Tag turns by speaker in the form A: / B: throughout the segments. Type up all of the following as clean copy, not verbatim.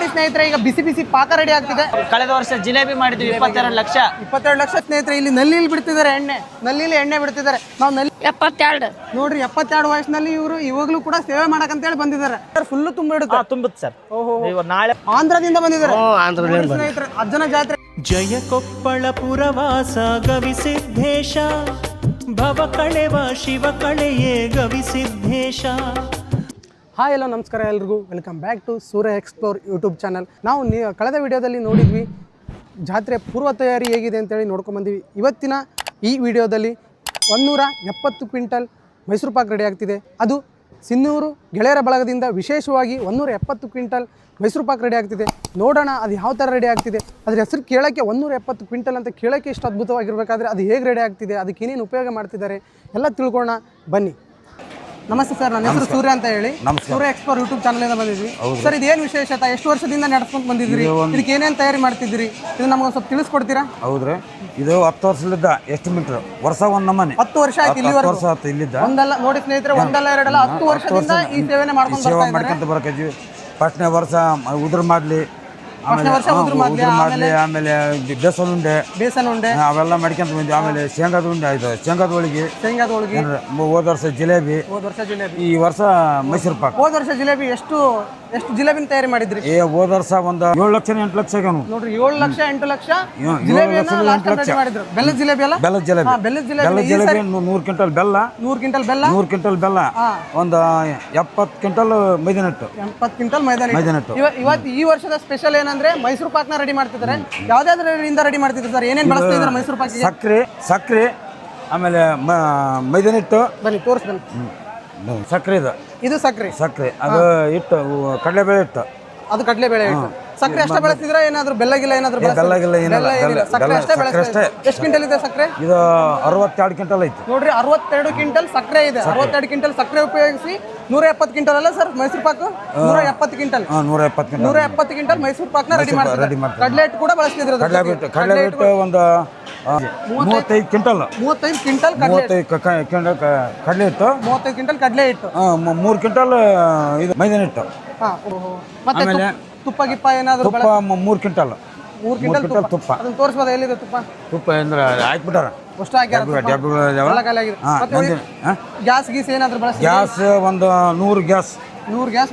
A: ನೋಡಿ ಸ್ನೇಹಿತರೆ, ಈಗ ಬಿಸಿ ಬಿಸಿ ಪಾಕ ರೆಡಿ ಆಗ್ತಿದೆ.
B: ಕಳೆದ ವರ್ಷ ಜಿಲೇಬಿ ಮಾಡಿದ್ವಿ 22 ಲಕ್ಷ.
A: 22 ಲಕ್ಷ ಸ್ನೇಹಿತರೆ. ಇಲ್ಲಿ ನಲ್ಲಿ ಬಿಡ್ತಿದ್ದಾರೆ ನಲ್ಲಿ ಎಣ್ಣೆ ಬಿಡ್ತಿದ್ದಾರೆ. ನಾವು ನಲ್ಲಿ
C: 72
A: ನೋಡ್ರಿ, 72 ವಯಸ್ಸಿನಲ್ಲಿ ಇವರು ಇವಾಗ್ಲೂ ಕೂಡ ಸೇವೆ ಮಾಡಕಂತೇಳಿ ಬಂದಿದ್ದಾರೆ. ಫುಲ್ ತುಂಬಿಡುತ್ತೆ.
B: ತುಂಬುತ್ತೆ ಸರ್.
A: ಓಹೋ,
B: ನಾಳೆ
A: ಆಂಧ್ರದಿಂದ ಬಂದಿದ್ದಾರೆ
B: ಆಂಧ್ರದಿಂದ
A: ಸ್ನೇಹಿತರೆ. ಅಜ್ಜನ ಜಾತ್ರೆ.
D: ಜಯ ಕೊಪ್ಪಳ ಪುರವಾಸ ಗವಿಸಿದ್ದೇಶ, ಭವ ಕಳೆವ ಶಿವ ಕಳೆಯೇ ಗವಿಸಿದ್ದೇಶ.
A: ಹಾಯ್, ಹಲೋ, ನಮಸ್ಕಾರ ಎಲ್ರಿಗೂ. Welcome back to Surya explore YouTube channel. ನಾವು ಕಳೆದ ವಿಡಿಯೋದಲ್ಲಿ ನೋಡಿದ್ವಿ ಜಾತ್ರೆ ಪೂರ್ವ ತಯಾರಿ ಹೇಗಿದೆ ಅಂತೇಳಿ ನೋಡ್ಕೊಂಬಂದಿವಿ. ಇವತ್ತಿನ ಈ ವಿಡಿಯೋದಲ್ಲಿ 170 ಕ್ವಿಂಟಲ್ ಮೈಸೂರು ಪಾಕ್ ರೆಡಿ ಆಗ್ತಿದೆ. ಅದು ಸಿನ್ನೂರು ಗೆಳೆಯರ ಬಳಗದಿಂದ ವಿಶೇಷವಾಗಿ 170 ಕ್ವಿಂಟಲ್ ಮೈಸೂರು ಪಾಕ್ ರೆಡಿ ಆಗ್ತಿದೆ. ನೋಡೋಣ ಅದು ಯಾವ ಥರ ರೆಡಿ ಆಗ್ತಿದೆ. ಅದ್ರ ಹೆಸರು ಕೇಳೋಕ್ಕೆ 170 ಕ್ವಿಂಟಲ್ ಅಂತ ಕೇಳೋಕ್ಕೆ ಇಷ್ಟು ಅದ್ಭುತವಾಗಿರಬೇಕಾದ್ರೆ ಅದು ಹೇಗೆ ರೆಡಿ ಆಗ್ತಿದೆ, ಅದಕ್ಕೆ ಏನೇನು ಉಪಯೋಗ ಮಾಡ್ತಿದ್ದಾರೆ ಎಲ್ಲ ತಿಳ್ಕೊಳ್ಳೋಣ ಬನ್ನಿ. ನಮಸ್ತೆ ಸರ್, ನನ್ನ ಹೆಸರು ಸೂರ್ಯ ಅಂತ ಹೇಳಿ. ಸೂರ್ಯ ಎಕ್ಸ್ಪ್ಲೋರ್ ಯೂಟ್ಯೂಬ್ ಚಾನಲಿಂದ ಬಂದಿದ್ವಿ ಸರ್. ಇದೇನು ವಿಶೇಷತೆ? ಎಷ್ಟು ವರ್ಷದಿಂದ ನಡೆಸ್ಕೊಂಡು ಬಂದಿದ್ರಿ? ಇದಕ್ಕೆ ಏನೇನು ತಯಾರಿ ಮಾಡ್ತಿದ್ದೀರಿ? ಇದು ನಮ್ಗೆ ಸ್ವಲ್ಪ ತಿಳಿಸ್ಕೊಡ್ತೀರಾ?
E: ಹೌದ್ರಿ, ಇದು 10 ವರ್ಷಲಿದ್ದ ಎಸ್ಟಿಮೇಟರ್ ವರ್ಷ ಒಂದು ನಮೂನೆ
A: 10 ವರ್ಷ ಆಯ್ತು ಇಲ್ಲಿಂದ. ಒಂದಲ್ಲ ನೋಡಿ ಸ್ನೇಹಿತರೆ, ಒಂದಲ್ಲ ಎರಡಲ್ಲ 10 ವರ್ಷದಿಂದ ಈ ಸೇವೆನೇ
E: ಮಾಡ್ಕೊಂತ ಬರಕಿದ್ವಿ. ಫಸ್ಟ್ನೇ ವರ್ಷ ಉದ್ರ ಮಾಡ್ಲಿ, ಆಮೇಲೆ ಬೇಸನ್ ಉಂಡೆ ಅವೆಲ್ಲ ಮಾಡ್ಕೊಂತ ಬಂದ್ವಿ. ಆಮೇಲೆ ಶೇಂಗಾದ ಉಂಡೆ ಆಯ್ತು, ಶೇಂಗಾದ ಹೋಳಿಗೆ. ಹೋದ ವರ್ಷ ಜಿಲೇಬಿ, ಈ ವರ್ಷ ಮೈಸೂರು ಪಾಕ್.
A: ಹೋದ ವರ್ಷ ಜಿಲೇಬಿ ಎಷ್ಟು ಜಿಲೇಬಿನ ತಯಾರಿ ಮಾಡಿದ್ರಿ?
E: ಹೋದ ವರ್ಷ ಒಂದು 7 ಲಕ್ಷ 8 ಲಕ್ಷ
A: ನೋಡ್ರಿ, 7 ಲಕ್ಷ 8 ಲಕ್ಷ ಮಾಡಿದ್ರು. ಬೆಲ್ಲದ ಜಿಲೇಬಿ ಅಲ್ಲ?
E: ಬೆಲ್ಲದ ಜಿಲೇಬಿ 100 ಕ್ವಿಂಟಲ್ ಬೆಲ್ಲ, 100 ಕ್ವಿಂಟಲ್ ಬೆಲ್ಲ, ಒಂದು 70 ಕ್ವಿಂಟಲ್ ಮೈದಾನಟ್ಟು.
A: 70 ಕ್ವಿಂಟಲ್ ಮೈದಾನಟ್ಟು. ಇವತ್ತು ಈ ವರ್ಷದ ಸ್ಪೆಷಲ್ ಏನಂದ್ರೆ ಮೈಸೂರು ಪಾಕ್ನ ರೆಡಿ ಮಾಡ್ತಿದ್ದಾರೆ. ಯಾವ್ದಾದ್ರಿಂದ ರೆಡಿ ಮಾಡ್ತಿದ್ದಾರೆ ಸರ್? ಏನೇನು ಬಳಸ್ತಾ ಇದ್ದಾರೆ ಮೈಸೂರು ಪಾಕ್?
E: ಸಕ್ಕರೆ ಆಮೇಲೆ ಮೈದಾನಿಟ್ಟು.
A: ಬನ್ನಿ ತೋರಿಸ್ಬನ್ನಿ.
E: ಸಕ್ಕರೆ
A: ಇದು ಸಕ್ಕರೆ
E: ಅದು ಇಟ್ಟು ಕಡಲೆಬೇಳೆ ಇಟ್ಟು.
A: ಅದು ಕಡಲೆಬೇಳೆ ಇಟ್ಟು. ಸಕ್ಕರೆ ಅಷ್ಟೇ ಬೆಳೆಸ್ತಿದ್ರ? ಏನಾದ್ರು ಬೆಲ್ಲಗಿಲ್ಲ ಏನಾದ್ರು? ಸಕ್ಕರೆ ಅಷ್ಟೇ ಬೆಳೆಸ್ತಾರೆ. ಎಷ್ಟು ಕ್ವಿಂಟಲ್ ಇದೆ ಸಕ್ಕರೆ?
E: ಇದು 62 ಕ್ವಿಂಟಲ್ ಐತಿ
A: ನೋಡ್ರಿ, 62 ಕ್ವಿಂಟಲ್ ಸಕ್ಕರೆ ಇದೆ. 62 ಕ್ವಿಂಟಲ್ ಸಕ್ಕರೆ ಉಪಯೋಗಿಸಿ 170 ಕ್ವಿಂಟಲ್ ಅಲ್ಲ sir Mysuru pak? 170 quintal 170 quintal Mysuru ಪಾಕ್ನ ರೆಡಿ ಮಾಡ್ತಾರೆ. ಕಡಲೆ ಹಿಟ್ಟು ಕೂಡ ಬಳಸ್ತಿದ್ರು.
E: ಕಡಲೆ ಹಿಟ್ಟು ಒಂದು 35 ಕ್ವಿಂಟಲ್ ಕಡಲೆ ಹಿಟ್ಟು,
A: 35 ಕ್ವಿಂಟಲ್ ಕಡಲೆ ಹಿಟ್ಟು,
E: 3 ಕ್ವಿಂಟಲ್ ಇದು ಮೈದಾನ ಹಿಟ್ಟು.
A: ಮತ್ತೆ ತುಪ್ಪ ಗಿಪ್ಪ ಏನಾದ್ರು?
E: 3 ಕ್ವಿಂಟಲ್ ತುಪ್ಪ.
A: ಅದನ್ನ ತೋರಿಸ್ಬೋದ? ಎಲ್ಲಿದೆ
E: ತುಪ್ಪ ಅಂದ್ರೆ ಹಾಕ್ಬಿಟ್ಟಾರ.
A: ಅಷ್ಟು ಗ್ಯಾಸ್ ಗೀಸ್ ಏನಾದ್ರು ಬಳಸ್ತಾರೆ?
E: ಗ್ಯಾಸ್ ಒಂದು 100 ಗ್ಯಾಸ್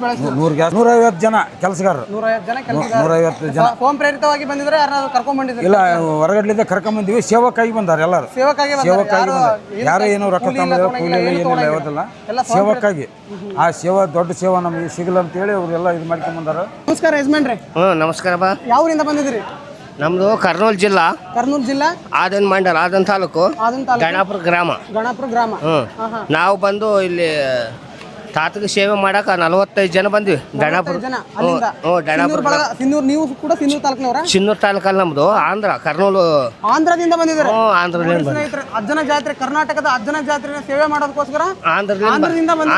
E: ಬಳಸ್ತಾರೆ. 150 ಜನ ಕೆಲಸಗಾರರು. 150 ಜನ
A: ಹೋಮ್ ಪ್ರೇರಿತವಾಗಿ ಬಂದಿದ್ರೆ ಯಾರು ಕರ್ಕೊಂಡ್ ಬಂದಿದ್ರು?
E: ಇಲ್ಲ, ಹೊರಗಡ್ಲಿಂದ ಕರ್ಕೊಂಡ್ ಬಂದಿವಿ. ಸೇವಕ್ಕಾಗಿ ಬಂದಾರ ಎಲ್ಲರೂ. ಸೇವಕ್ಕಾಗಿ ಯಾರು ಏನೋ ರೊಕ್ಕ ಏನಿಲ್ಲ, ಯಾವ್ದಲ್ಲ, ಸೇವಕ್ಕಾಗಿ. ಆ ಸೇವಾ ದೊಡ್ಡ ಸೇವಾ ನಮಗೆ ಸಿಗಲ್ಲ ಅಂತ ಹೇಳಿ ಅವರೆಲ್ಲ ಇದು ಮಾಡ್ಕೊಂಡ್ ಬಂದಾರ.
A: ನಮಸ್ಕಾರ ಯಜಮಾನ್ರೆ.
B: ನಮಸ್ಕಾರ.
A: ಯಾವ್ರಿಂದ ಬಂದಿದ್ರಿ?
B: ನಮ್ದು ಕರ್ನೂಲ್ ಜಿಲ್ಲಾ ಆದನ್ ಮಂಡಲ, ಆದನ್ ತಾಲೂಕು, ಗಣಾಪುರ ಗ್ರಾಮ. ನಾವು ಬಂದು ಇಲ್ಲಿ ತಾತಗೆ ಸೇವೆ ಮಾಡಕ 45 ಜನ ಬಂದ್ವಿ. ಸಿನ್ನೂರು ತಾಲೂಕಲ್ಲಿ ನಮ್ದು. ಆಂಧ್ರದಿಂದ ಬಂದಿದ್ದಾರೆ.
A: ಅಜ್ಜನ ಜಾತ್ರೆ, ಕರ್ನಾಟಕದ ಅಜ್ಜನ ಜಾತ್ರೆ ಸೇವೆ ಮಾಡೋದಕ್ಕೋಸ್ಕರ
B: ಆಂಧ್ರದಿಂದ ಬಂದ್ವಿ.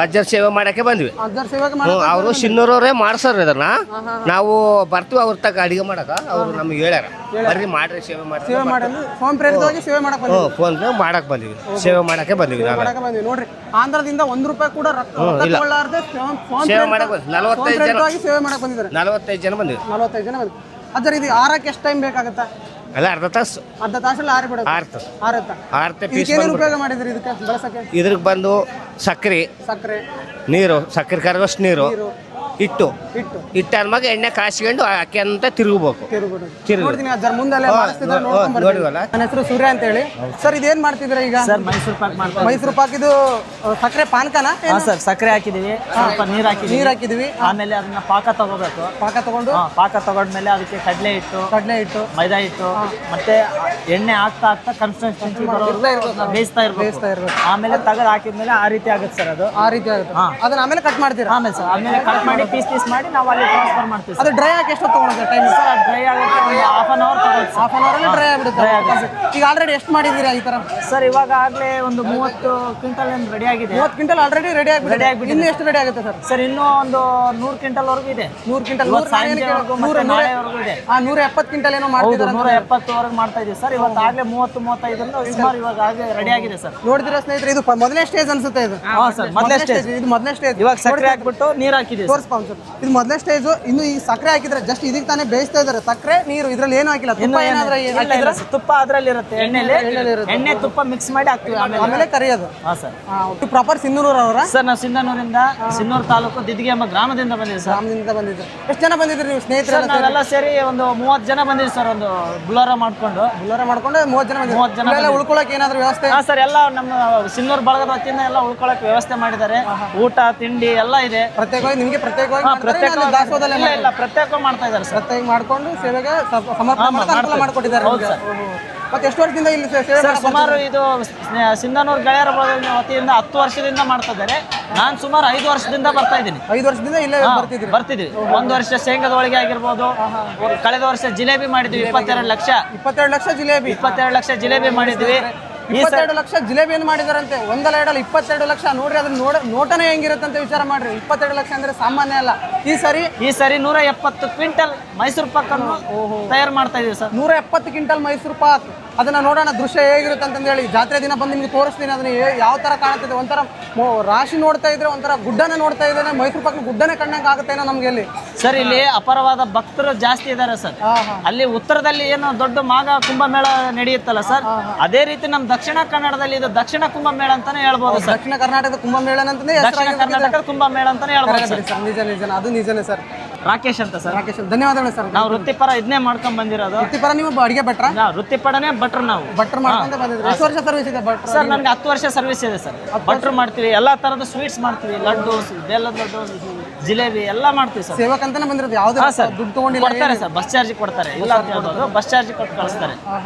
B: ಅಜ್ಜರ ಸೇವೆ ಮಾಡಕ್ಕೆ ಬಂದ್ವಿ. ಅವರು ಸಿನ್ನೂರವರೇ ಮಾಡ್ಸಾರ ಇದನ್ನ. ನಾವು ಬರ್ತೀವಿ ಅವ್ರ ತಗ ಅಡಿಗೆ ಮಾಡಕ. ಅವ್ರು ನಮ್ಗೆ ಹೇಳ್ಯಾರ, ಬರ್ರಿ ಮಾಡ್ರಿ ಸೇವೆ ಮಾಡಿ.
A: ಫೋನ್ ಪ್ರೇರಿತವಾಗಿ ಸೇವೆ ಮಾಡಕ್
B: ಬಂದಿವಿ. ಸೇವೆ ಮಾಡಕ್ಕೆ ಬಂದಿವಿ.
A: ನೋಡ್ರಿ, ಆಂಧ್ರದಿಂದ ₹1 ಕೂಡ
B: ಸೇವೆ ಮಾಡಕ್ 45 ಜನ ಬಂದಿವಿ.
A: ಅಜ್ಜರ ಇದು ಆರಕ್ಕೆ ಎಷ್ಟು ಟೈಮ್ ಬೇಕಾಗತ್ತಾ?
B: ಅಲ್ಲ, ಅರ್ಧ
A: ತಾಸಲ್ಲಿ ಆರತ್ತೆ. ಉಪಯೋಗ ಮಾಡಿದ್ರಿ ಇದಕ್ಕೆ ಬಳಸಕ್ಕೆ?
B: ಇದ್ರಿಗೆ ಬಂದು ಸಕ್ಕರೆ ನೀರು, ಸಕ್ಕರೆ ಕರಗಷ್ಟು ನೀರು ಇಟ್ಟು ಮಗ ಎಣ್ಣೆ ಕಾಸ್ಕೊಂಡು ಅಕ್ಕಿ ಅಂತ ತಿರುಗಬೇಕು.
A: ನೋಡಿವಲ್ಲ. ನನ್ನ ಹೆಸರು ಸೂರ್ಯ ಅಂತ ಹೇಳಿ. ಸರ್, ಇದೇನ್ ಮಾಡ್ತಿದ್ರ ಈಗ? ಮೈಸೂರು ಪಾಕ್. ಇದು ಸಕ್ಕರೆ ಪಾನಕನ?
B: ಸರ್, ಸಕ್ಕರೆ ಹಾಕಿದೀವಿ, ಸ್ವಲ್ಪ ನೀರ್ ಹಾಕಿದೀವಿ. ಆಮೇಲೆ ಅದನ್ನ ಪಾಕ ತಗೋಬೇಕು. ಪಾಕ ತಗೊಂಡ್ಮೇಲೆ ಅದಕ್ಕೆ ಕಡಲೆ ಹಿಟ್ಟು, ಮೈದಾ ಹಿಟ್ಟು, ಮತ್ತೆ ಎಣ್ಣೆ ಹಾಕ್ತಾ ಕನ್ಸಿಸ್ಟೆನ್ಸಿ ಬೇಯಿಸ್ತಾ ಇರ್ಬೇಕು. ಆಮೇಲೆ ತಗದ್ ಹಾಕಿದ್ಮೇಲೆ ಆ ರೀತಿ ಆಗುತ್ತೆ ಸರ್. ಅದು
A: ಆ ರೀತಿ ಆಗುತ್ತೆ. ಅದನ್ನ ಆಮೇಲೆ ಕಟ್ ಮಾಡ್ತೀರಾ?
B: ಆಮೇಲೆ ಕಟ್ ಮಾಡಿ ಪೀಸ್ ಮಾಡಿ ನಾವು ಅಲ್ಲಿ ಟ್ರಾನ್ಸ್ಫರ್ ಮಾಡ್ತೀವಿ.
A: ಅದು ಡ್ರೈ ಆಗಿ ಎಷ್ಟು ತಗೊಳುತ್ತೆ ಟೈಮ್?
B: ಡ್ರೈ ಆಗುತ್ತೆ ಹಾಫ್ ಅನ್ ಅವರ್
A: ಅಲ್ಲಿ ಡ್ರೈ ಆಗುತ್ತೆ. ಈಗ ಆಲ್ರೆಡಿ ಎಷ್ಟು ಮಾಡಿದೀರಾ ಈ ತರ?
B: ಸರ್, ಇವಾಗ ಆಗ್ಲೇ ಒಂದು 30 ಕ್ವಿಂಟಲ್ ರೆಡಿ ಆಗಿದೆ.
A: 30 ಕ್ವಿಂಟಲ್ ಆಲ್ರೆಡಿ ರೆಡಿ ಆಗಿಬಿಟ್ಟಿದೆ. ಇನ್ನು ಎಷ್ಟು ರೆಡಿ ಆಗುತ್ತೆ ಸರ್?
B: ಸರ್, ಇನ್ನೂ ಒಂದು 100 ಕ್ವಿಂಟಲ್ ವರೆಗೂ ಇದೆ.
A: 100 ಕ್ವಿಂಟಲ್
B: ನಾಳೆವರೆಗೂ ಇದೆ.
A: 170 ಕ್ವಿಂಟಲ್ ಏನೋ ಮಾಡ್ತಿದ್ದಾರೆ.
B: 170 ವರೆಗೂ ಮಾಡ್ತಾ ಇದೀವಿ ಸರ್. ಇವತ್ತು ಆಗ್ಲೇ 30-35 ಸುಮಾರು ಇವಾಗ ರೆಡಿ ಆಗಿದೆ ಸರ್.
A: ನೋಡಿದಿರಾ ಸ್ನೇಹಿತರೆ, ಇದು ಮೊದಲನೇ ಸ್ಟೇಜ್ ಅನ್ಸುತ್ತೆ. ಇದು
B: ಮೊದಲನೇ ಸ್ಟೇಜ್.
A: ಇದು ಮೊದಲನೇ ಸ್ಟೇಜ್.
B: ಇವಾಗ ಸಕ್ಕರೆ ಹಾಕ್ಬಿಟ್ಟು ನೀರ್ ಹಾಕಿದೀವಿ.
A: ತೋರಿಸ್ ಒಂದ್ಸಲ. ಇದು ಮೊದಲೇ ಸ್ಟೇಜು. ಇನ್ನು ಈ ಸಕ್ಕರೆ ಹಾಕಿದ್ರೆ ಜಸ್ಟ್ ಇದಕ್ಕೆ ತಾನೇ ಬೇಯಿಸ್ತಾ ಇದ್ದಾರೆ. ಸಕ್ಕರೆ ನೀರು ಇದ್ರಲ್ಲಿ ಏನು ಹಾಕಿಲ್ಲ. ತುಪ್ಪ ಏನಾದ್ರೆ
B: ತುಪ್ಪ ಅದ್ರಲ್ಲಿ ಇರುತ್ತೆ, ಎಣ್ಣೆ ತುಪ್ಪ ಮಿಕ್ಸ್ ಮಾಡಿ ಹಾಕ್ತೀವಿ.
A: ಆಮೇಲೆ ಕರಿಯೋದು.
B: ಹಾಂ ಸರ್.
A: ಪ್ರಾಪರ್ ಸಿನ್ನೂರು ಅವರ
B: ಸರ್ ನಾವು ಸಿಂಧನೂರಿಂದ, ಸಿನ್ನೂರು ತಾಲೂಕು ದಿದ್ದಿಗೆ ಎಂಬ ಗ್ರಾಮದಿಂದ ಬಂದಿದ್ದೀವಿ ಸರ್.
A: ಗ್ರಾಮದಿಂದ ಬಂದಿದ್ರು. ಎಷ್ಟು ಜನ ಬಂದಿದ್ರಿ ನೀವು ಸ್ನೇಹಿತರು?
B: ನಾವೆಲ್ಲ ಸೇರಿ ಒಂದು 30 ಜನ ಬಂದಿದ್ದೀವಿ ಸರ್. ಒಂದು ಬುಲೋರ ಮಾಡ್ಕೊಂಡು
A: 30 ಜನ ಬಂದಿದ್ರು. ಉಳ್ಕೊಳಕ್ಕೆ ಏನಾದ್ರು ವ್ಯವಸ್ಥೆ?
B: ಹಾಂ ಸರ್, ಎಲ್ಲ ನಮ್ಮ ಸಿನ್ನೂರು ಬಳಗದ ವತಿಯಿಂದ ಎಲ್ಲ ಉಳ್ಕೊಳಕ್ಕೆ ವ್ಯವಸ್ಥೆ ಮಾಡಿದ್ದಾರೆ. ಊಟ ತಿಂಡಿ ಎಲ್ಲ ಇದೆ.
A: ಪ್ರತ್ಯೇಕವಾಗಿ ನಿಮಗೆ ಪ್ರತ್ಯೇಕವಾಗಿ
B: ಇಲ್ಲ ಪ್ರತ್ಯೇಕವಾಗಿ ಮಾಡ್ತಾ ಇದ್ದಾರೆ ಸರ್.
A: ಪ್ರತ್ಯೇಕ ಮಾಡ್ಕೊಂಡು ಸೇವೆಗೆ ಸಮರ್ಪಣೆ ಮಾಡಿಕೊಟ್ಟಿದ್ದಾರೆ. ಮತ್ತೆ ಎಷ್ಟು ವರ್ಷದಿಂದ ಇಲ್ಲಿ ಸೇವೆ?
B: ಸುಮಾರು ಇದು ಸಿಂಧನೂರು ಗೆಳೆಯರ ಬಳಗದ ವತಿಯಿಂದ 10 ವರ್ಷದಿಂದ ಮಾಡ್ತಾ ಇದ್ದಾರೆ. ನಾನು ಸುಮಾರು 5 ವರ್ಷದಿಂದ ಬರ್ತಾ ಇದ್ದೀನಿ.
A: 5 ವರ್ಷದಿಂದ ಇಲ್ಲೇ
B: ಬರ್ತಿದ್ವಿ. 1 ವರ್ಷ ಶೇಂಗಾದ ಹೋಳಿಗೆ ಆಗಿರ್ಬೋದು. ಕಳೆದ ವರ್ಷ ಜಿಲೇಬಿ ಮಾಡಿದ್ವಿ. 22 ಲಕ್ಷ ಜಿಲೇಬಿ. 22 ಲಕ್ಷ ಜಿಲೇಬಿ ಮಾಡಿದ್ವಿ.
A: 22 ಲಕ್ಷ ಜಿಲೇಬಿಯನ್ನು ಮಾಡಿದಾರಂತೆ. ಒಂದಲ್ಲ ಎರಡಲ್ಲ 22 ಲಕ್ಷ. ನೋಡ್ರಿ ಅದನ್ನ ನೋಟನೇ ಹೆಂಗಿರುತ್ತಂತ ವಿಚಾರ ಮಾಡ್ರಿ. 22 ಲಕ್ಷ ಅಂದ್ರೆ ಸಾಮಾನ್ಯ ಅಲ್ಲ. ಈ ಸರಿ
B: 170 ಕ್ವಿಂಟಲ್ ಮೈಸೂರು ಪಾಕನ್ನು ತಯಾರು ಮಾಡ್ತಾ ಇದೀವಿ ಸರ್.
A: 170 ಕ್ವಿಂಟಲ್ ಮೈಸೂರು ಪಾಕ್. ಅದನ್ನ ನೋಡೋಣ ದೃಶ್ಯ ಹೇಗಿರುತ್ತೆ ಅಂತಂದು ಹೇಳಿ. ಜಾತ್ರೆ ದಿನ ಬಂದು ನಿಮ್ಗೆ ತೋರಿಸ್ತೀನಿ. ಅದನ್ನ ಯಾವ ತರ ಕಾಣುತ್ತದೆ. ಒಂಥರ ರಾಶಿ ನೋಡ್ತಾ ಇದ್ರೆ ಒಂಥರ ಗುಡ್ಡನೇ ನೋಡ್ತಾ ಇದ್ದೇನೆ. ಮೈಸೂರು ಪಾಕ್ ಗುಡ್ಡನೇ ಕಣ್ಣಂಗೆ ಆಗುತ್ತೇನೋ ನಮ್ಗೆ ಇಲ್ಲಿ.
B: ಸರ್ ಇಲ್ಲಿ ಅಪಾರವಾದ ಭಕ್ತರು ಜಾಸ್ತಿ ಇದ್ದಾರೆ ಸರ್. ಅಲ್ಲಿ ಉತ್ತರದಲ್ಲಿ ಏನು ದೊಡ್ಡ ಮಾಘ ಕುಂಭಮೇಳ ನಡೆಯುತ್ತಲ್ಲ ಸರ್, ಅದೇ ರೀತಿ ನಮ್ಮ ದಕ್ಷಿಣ ಕನ್ನಡದಲ್ಲಿ ಇದು ದಕ್ಷಿಣ ಕುಂಭಮೇಳ ಅಂತಾನೆ ಹೇಳ್ಬೋದು ಸರ್.
A: ದಕ್ಷಿಣ ಕರ್ನಾಟಕದ ಕುಂಭಮೇಳ ಅಂತಾನೆ,
B: ದಕ್ಷಿಣ ಕರ್ನಾಟಕದ ಕುಂಭಮೇಳ ಅಂತಾನೆ ಹೇಳ್ಬೋದು ಸರ್.
A: ನಿಜ ಅದು ನಿಜನೇ ಸರ್.
B: ರಾಕೇಶ್ ಅಂತ ಸರ್.
A: ರಾಕೇಶ್, ಧನ್ಯವಾದಗಳು ಸರ್.
B: ನಾವು ವೃತ್ತಿಪರ ಇದನ್ನೇ ಮಾಡ್ಕೊಂಡ್ ಬಂದಿರೋದು.
A: ವೃತ್ತಿಪರ ನೀವು ಅಡಿಗೆ ಭಟ್ರ?
B: ವೃತ್ತಿಪರನೇ ಭಟ್ರು. ನಾವು
A: ಭಟ್ರು ಮಾಡ್ಕೊಂತ ಬಂದಿದ್ರಿ. ಎಷ್ಟು ವರ್ಷ ಸರ್ವಿಸ್ ಇದೆ ಭಟ್ರು?
B: ಸರ್ ನನಗೆ 10 ವರ್ಷ ಸರ್ವಿಸ್ ಇದೆ ಸರ್. ಭಟ್ರು ಮಾಡ್ತೀವಿ, ಎಲ್ಲಾ ತರದ ಸ್ವೀಟ್ಸ್ ಮಾಡ್ತೀವಿ. ಲಡ್ಡು, ಬೆಲ್ಲದ ಲಡ್ಡು, ಜಿಲೇಬಿ ಎಲ್ಲ ಮಾಡ್ತೀವಿ ಸರ್.
A: ಸೇವಕಂತಾನೆ ಬಂದಿರೋದು. ಯಾವ್ದು ದುಡ್ಡು ತಗೊಂಡಿಲ್ಲ?
B: ಕೊಡ್ತಾರೆ ಸರ್, ಬಸ್ ಚಾರ್ಜ್ ಕೊಡ್ತಾರೆ. ಇಲ್ಲ ಅಂತ ಹೇಳ್ಬೋದು, ಬಸ್ ಚಾರ್ಜ್ ಕೊಟ್ಟು ಕಳಿಸ್ತಾರೆ.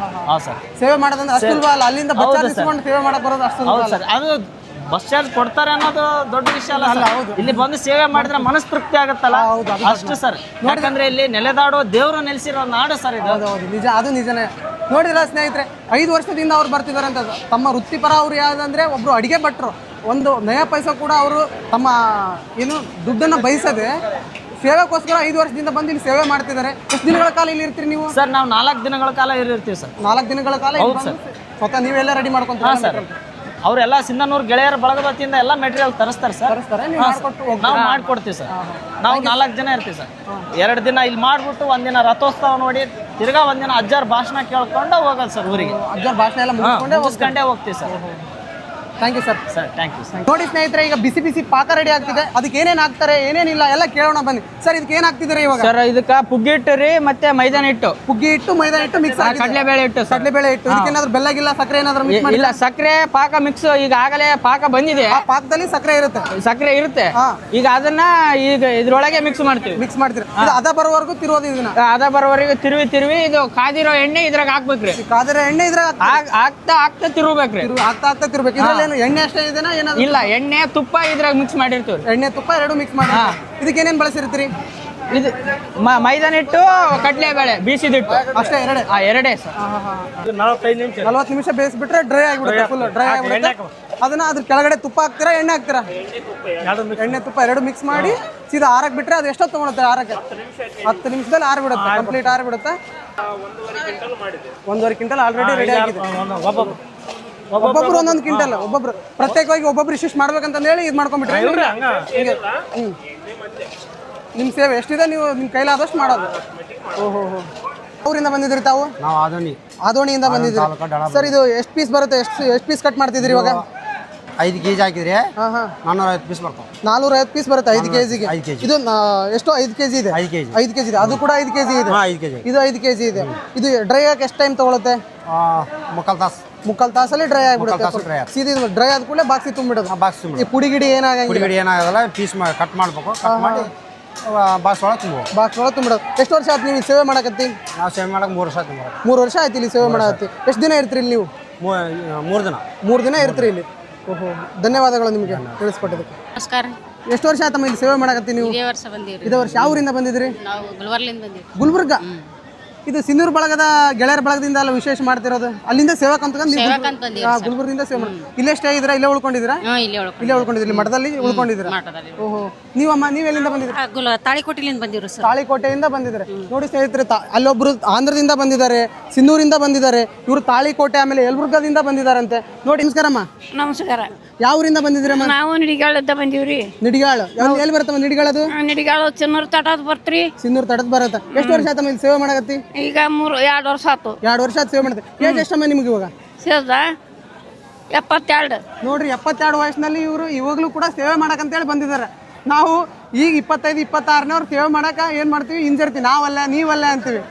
B: ಹಾ ಸರ್.
A: ಸೇವೆ ಮಾಡೋದಂದ್ರೆ ಅಷ್ಟುಲ್ವಾ ಅಲ್ಲ? ಅಲ್ಲಿಂದ ಬಸ್ ಚಾರ್ಜ್ ಇಸ್ಕೊಂಡು ಸೇವೆ ಮಾಡಕ್ ಬರೋದು ಅಷ್ಟು?
B: ಹೌದು ಸರ್. ಅದು ಬಸ್ ಚಾರ್ಜ್ ಕೊಡ್ತಾರೆ ಅನ್ನೋದು ದೊಡ್ಡ ವಿಷಯ ಅಲ್ಲ ಸರ್. ಇಲ್ಲಿ ಬಂದು ಸೇವೆ ಮಾಡಿದ್ರೆ ಮನಸ್ತೃಪ್ತಿ ಆಗುತ್ತಲ್ಲ, ಅಷ್ಟು ಸರ್. ಯಾಕಂದ್ರೆ ಇಲ್ಲಿ ನೆಲೆದಾಡೋ ದೇವರು ನೆಲೆಸಿರೋ ನಾಡು ಸರ್ ಇದು.
A: ನಿಜ, ಅದು ನಿಜನೇ. ನೋಡಿದ್ರ ಸ್ನೇಹಿತರೆ, 5 ವರ್ಷದಿಂದ ಅವ್ರು ಬರ್ತಿದ್ದಾರೆ ಅಂತ. ತಮ್ಮ ವೃತ್ತಿಪರ ಅವ್ರು ಯಾವ್ದಂದ್ರೆ ಒಬ್ರು ಅಡಿಗೆ ಭಟ್ರು. ಒಂದು ನಯ ಪೈಸಾ ಕೂಡ ಅವರು ತಮ್ಮ ಏನು ದುಡ್ಡನ್ನು ಬಯಸದೆ ಸೇವೆಗೋಸ್ಕರ 5 ವರ್ಷದಿಂದ ಬಂದು ಇಲ್ಲಿ ಸೇವೆ ಮಾಡ್ತಿದ್ದಾರೆ. ಎಷ್ಟು ದಿನಗಳ ಕಾಲ ಇಲ್ಲಿ ಇರ್ತೀರಿ ನೀವು?
B: ಸರ್ ನಾವು 4 ದಿನಗಳ ಕಾಲ ಇರ್ತೀವಿ ಸರ್.
A: 4 ದಿನಗಳ ಕಾಲ? ಹೌದು ಸರ್. ಸ್ವತಃ ನೀವೆಲ್ಲ ರೆಡಿ ಮಾಡ್ಕೊಂತೀರಾ ಸರ್?
B: ಅವರೆಲ್ಲ ಸಿಂಧನೂರು ಗೆಳೆಯರ ಬಳಗದ ವತಿಯಿಂದ ಎಲ್ಲ ಮೆಟೀರಿಯಲ್ ತರಿಸ್ತಾರೆ ಸರ್. ನಾವು ಮಾಡ್ಕೊಡ್ತೀವಿ ಸರ್. ನಾವು 4 ಜನ ಇರ್ತೀವಿ ಸರ್. 2 ದಿನ ಇಲ್ಲಿ ಮಾಡ್ಬಿಟ್ಟು ಒಂದಿನ ರಥೋತ್ಸವ ನೋಡಿ ತಿರ್ಗಾ ಒಂದಿನ ಅಜ್ಜಾರ್ ಭಾಷಣ ಕೇಳ್ಕೊಂಡು ಹೋಗೋದು ಸರ್ ಊರಿಗೆ.
A: ಅಜ್ಜಾರ್ ಭಾಷಣ ಎಲ್ಲ
B: ಮುಗಿಸ್ಕೊಂಡೇ ಹೋಗ್ತೀವಿ sir.
A: Thank you sir.
B: Sir thank you sir.
A: ನೋಡಿ ಸ್ನೇಹಿತರೆ, ಈಗ ಬಿಸಿ ಬಿಸಿ ಪಾಕ ರೆಡಿ ಆಗ್ತಿದೆ. ಅದಕ್ಕೆ ಏನೇನು ಹಾಕ್ತಾರೆ ಏನೇನಿಲ್ಲ ಎಲ್ಲ ಕೇಳೋಣ ಬನ್ನಿ. ಸರ್ ಇದಕ್ಕೆ ಏನು ಹಾಕ್ತಿದ್ದಾರೆ ಇವಾಗ?
C: ಸರ್ ಇದಕ್ಕೆ ಪುಗ್ಗಿ ಹಿಟ್ಟು ರೀ, ಮತ್ತೆ ಮೈದಾನ ಹಿಟ್ಟು.
A: ಪುಗ್ಗಿ ಹಿಟ್ಟು, ಮೈದಾ ಹಿಟ್ಟು ಮಿಕ್ಸ್ ಆಗಿ
C: ಕಡಲೆಬೇಳೆ ಹಿಟ್ಟು.
A: ಕಡಲೆಬೇಳೆ ಹಿಟ್ಟು. ಇದಕ್ಕೆ ಏನಾದ್ರು ಬೆಲ್ಲ ಗಿಲ್ಲ ಸಕ್ಕರೆ ಏನಾದ್ರು ಮಿಕ್ಸ್ ಮಾಡಿ?
C: ಇಲ್ಲ, ಸಕ್ಕರೆ ಪಾಕ ಮಿಕ್ಸ್. ಈಗ ಆಗಲೇ ಪಾಕ ಬಂದಿದೆ.
A: ಆ ಪಾಕದಲ್ಲಿ ಸಕ್ಕರೆ ಇರುತ್ತೆ.
C: ಸಕ್ಕರೆ ಇರುತ್ತೆ. ಈಗ ಅದನ್ನ ಈಗ ಇದ್ರೊಳಗೆ ಮಿಕ್ಸ್ ಮಾಡ್ತೀವಿ.
A: ಮಿಕ್ಸ್ ಮಾಡ್ತೀರಿ. ಇದು ಅದ ಬರೋವರೆಗೂ ತಿರುವುದು. ಇದನ್ನ
C: ಅದ ಬರೋವರೆಗೆ ತಿರುವಿ ಇದು ಕಾದಿರೋ ಎಣ್ಣೆ ಇದ್ರಾಗ ಹಾಕ್ಬೇಕ್ರಿ.
A: ಕಾದಿರೋ ಎಣ್ಣೆ ಇದ್ರಾಗ
C: ಆಗ್ತಾ ತಿರುಗ್ಬೇಕ್ರಿ.
A: ಆಗ್ತಾ ತಿರ್ಬೇಕು. ಇದ್ರಲ್ಲಿ ಎಣ್ಣೆ ಅಷ್ಟೇ ಇದೆ?
C: ಇಲ್ಲ, ಎಣ್ಣೆ ತುಪ್ಪ ಇದ್ರಾಗ ಮಿಕ್ಸ್ ಮಾಡಿರ್ತೀವಿ.
A: ಎಣ್ಣೆ ತುಪ್ಪ ಎರಡು ಮಿಕ್ಸ್ ಮಾಡಿ. ಇದಕ್ಕೆ ಏನೇನು ಬಳಸಿರ್ತೀರಿ?
C: ಇದು ಮೈದಾನ ಹಿಟ್ಟು, ಕಡಲೆಬೇಳೆ, ಬೀಸಿದಿಟ್ಟು ಅಷ್ಟೇ. ಎರಡೇ ಸರ್.
A: 40 ನಿಮಿಷ ಬೇಯಿಸ್ಬಿಟ್ರೆ ಡ್ರೈ ಆಗಿಬಿಡುತ್ತೆ. ಫುಲ್ ಡ್ರೈ ಆಗಿಬಿಡುತ್ತೆ. ಅದನ್ನ ಅದ್ರ ಕೆಳಗಡೆ ತುಪ್ಪ ಹಾಕ್ತೀರಾ, ಎಣ್ಣೆ ಹಾಕ್ತೀರಾ? ಎಣ್ಣೆ ತುಪ್ಪ ಎರಡು ಮಿಕ್ಸ್ ಮಾಡಿ ಸೀದಾ ಆರಕ್ಕೆ ಬಿಟ್ರೆ ಅದು ಎಷ್ಟೊತ್ತು ತಗೊಳುತ್ತೆ? ಆರಕ್ಕೆ 10 ನಿಮಿಷದಲ್ಲಿ ಆರಿಬಿಡುತ್ತೆ. ಕಂಪ್ಲೀಟ್ ಆರಿಬಿಡುತ್ತೆ. 1.5 ಕ್ವಿಂಟಲ್ ಆಲ್ರೆಡಿ ರೆಡಿ ಆಗಿದೆ. ಒಬ್ಬೊಬ್ರು ಒಂದೊಂದು ಕ್ವಿಂಟಲ್. ಒಬ್ಬೊಬ್ರು ಪ್ರತ್ಯೇಕವಾಗಿ ಒಬ್ಬೊಬ್ರು ಇಷ್ಟಿಷ್ಟು ಮಾಡ್ಬೇಕಂತ ಹೇಳಿ ಇದು ಮಾಡ್ಕೊಂಡ್ಬಿಟ್ರೆ ನಿಮ್ಮ ಸೇವೆ ಎಷ್ಟಿದೆ ನೀವು ನಿಮ್ಮ ಕೈಲಾದಷ್ಟು ಮಾಡೋದು. ಓಹೋ, ಅವರಿಂದ ಬಂದಿದ್ರಿ ತಾವು?
F: ನಾವು
A: ಆದೋಣಿಯಿಂದ ಬಂದಿದ್ರಿ. ಸರ್ ಇದು ಎಷ್ಟು ಪೀಸ್ ಬರುತ್ತೆ? ಎಷ್ಟು ಪೀಸ್ ಕಟ್ ಮಾಡ್ತಿದ್ದೀರಿ ಇವಾಗ?
F: 5 kg ಹಾಕಿದ್ರೆ 450 ಪೀಸ್ ಬರ್ತಾವೆ.
A: 450 ಪೀಸ್ ಬರುತ್ತೆ 5 kg. ಇದು ಎಷ್ಟು? 5 kg ಇದೆ. 5 kg ಇದೆ. ಅದು ಕೂಡ 5 kg ಇದೆ.
F: 5 kg.
A: ಇದು 5 kg ಇದೆ. ಇದು ಡ್ರೈ ಆಗಕ್ಕೆ ಎಷ್ಟು ಟೈಮ್ ತಗೊಳುತ್ತೆ? ಮುಕ್ಕಾಲು ತಾಸಲ್ಲಿ ಡ್ರೈ ಆಗಿಬಿಡುತ್ತೆ. ಸೀದಾ ಡ್ರೈ ಆದ ಕೂಡಲೇ ಬಾಕ್ಸಿಗೆ ತುಂಬಿಡೋದು. ಈ ಪುಡಿ ಗಿಡಿ
F: ಏನಾಗಲ್ಲ. ಪೀಸ್ ಕಟ್ ಮಾಡ್ಬೇಕು. ಕಟ್ ಮಾಡಿ ಬಾಕ್ಸ್ ಒಳಗೆ
A: ತುಂಬಿಡೋದು. ಎಷ್ಟು ವರ್ಷ ಆಯ್ತು ನೀವು ಸೇವೆ ಮಾಡಕತ್ತಿ?
F: ನಾವು ಸೇವೆ ಮಾಡಕ್ಕೆ 3 ವರ್ಷ ಆಯ್ತು.
A: 3 ವರ್ಷ ಆಯ್ತು ಇಲ್ಲಿ ಸೇವೆ ಮಾಡಕತ್ತಿ. ಎಷ್ಟು ದಿನ ಇರ್ತೀರಿ ಇಲ್ಲಿ ನೀವು? 3 ದಿನ ಇರ್ತೀರಿ ಇಲ್ಲಿ. ಓಹೋ, ಧನ್ಯವಾದಗಳು ನಿಮಗೆ ತಿಳಿಸ್ಕೊಟ್ಟಿದ್ದಕ್ಕೆ.
G: ನಮಸ್ಕಾರ.
A: ಎಷ್ಟು ವರ್ಷ ಆಯ್ತಮ್ಮ ಇಲ್ಲಿ ಸೇವೆ ಮಾಡಕತ್ತಿ ನೀವು?
G: ಇದೇ ವರ್ಷ ಬಂದಿವ್ರಿ.
A: ಇದೇ ವರ್ಷ. ಯಾವ ಊರಿಂದ ಬಂದಿದ್ರಿ?
G: ನಾವು ಗುಲ್ಬರ್ಲಿಂದ ಬಂದಿವಿ.
A: ಗುಲ್ಬರ್ಗ? ಇದು ಸಿನ್ನೂರು ಬಳಗದ ಗೆಳೆಯರ ಬಳಗದಿಂದ ಅಲ್ಲ ವಿಶೇಷ ಮಾಡ್ತಿರೋದು ಅಲ್ಲಿಂದ ಸೇವಕ ಅಂತ ಗುಲ್ಬರ್ಗದಿಂದ ಸೇವೆ ಮಾಡಿ ಇಲ್ಲೇ ಸ್ಟೇ ಇದ್ದೀರಾ ಇಲ್ಲೇ ಉಳ್ಕೊಂಡಿದ್ದೀರಾ ಇಲ್ಲೇ ಉಳ್ಕೊಂಡಿದ್ರಿ ಮಠದಲ್ಲಿ ಉಳ್ಕೊಂಡಿದ್ದೀರಾ ಓಹೋ ನೀವಮ್ಮ ನೀವು ಎಲ್ಲಿಂದ ಬಂದಿದ್ದೀರಾ
G: ತಾಳಿಕೋಟೆಲಿಂದ ಬಂದಿರು ಸರ್
A: ತಾಳಿಕೋಟೆಯಿಂದ ಬಂದಿದ್ದಾರೆ ನೋಡಿ ಸ್ನೇಹಿತರೆ ಅಲ್ಲೊಬ್ರು ಆಂಧ್ರದಿಂದ ಬಂದಿದ್ದಾರೆ ಸಿನ್ನೂರಿಂದ ಬಂದಿದ್ದಾರೆ ಇವರು ತಾಳಿಕೋಟೆ ಆಮೇಲೆ ಯಲಬುರ್ಗದಿಂದ ಬಂದಿದ್ದಾರಂತೆ ನೋಡಿ ನಮಸ್ಕಾರಮ್ಮ
G: ನಮಸ್ಕಾರ
A: ಯಾವ ಊರಿಂದ ಬಂದಿದ್ದೀರಮ್ಮ
G: ನಾವು ನಿಡಿಗಾಳದ ಬಂದೀವ್ರಿ
A: ನಿಡಿಗಾಳು ಎಲ್ಲಿ ಬರುತ್ತಮ್ಮ ನಿಡಿಗಾಳದು
G: ನಿಡಿಗಾಳ ಚಿನ್ನೂರು ತಟದ್ ಬರ್ತ್ರಿ
A: ಸಿನ್ನೂರು ತಡದ್ ಬರತ್ತ ಎಷ್ಟು ವರ್ಷ ಆಯ್ತಮ್ಮ ಇಲ್ಲಿ ಸೇವೆ ಮಾಡಕತ್ತಿ
G: ಈಗ 2 ವರ್ಷ ಆತು
A: 2 ವರ್ಷ ಆಯ್ತು ಸೇವೆ ಮಾಡತ್ತೆ ಏಜ್ ಎಷ್ಟಮ್ಮ ನಿಮ್ಗೆ ಇವಾಗ
G: ಸೇದ 72
A: ನೋಡ್ರಿ 72 ವಯಸ್ಸಿನಲ್ಲಿ ಇವರು ಇವಾಗಲೂ ಕೂಡ ಸೇವೆ ಮಾಡಕಂತೇಳಿ ಬಂದಿದ್ದಾರೆ ನಾವು ಈಗ 25 26ನವ್ರು ಸೇವೆ ಮಾಡಕ ಏನ್ ಮಾಡ್ತೀವಿ ಹಿಂಜರ್ತೀವಿ ನಾವಲ್ಲ ನೀವಲ್ಲ ಅಂತೀವಿ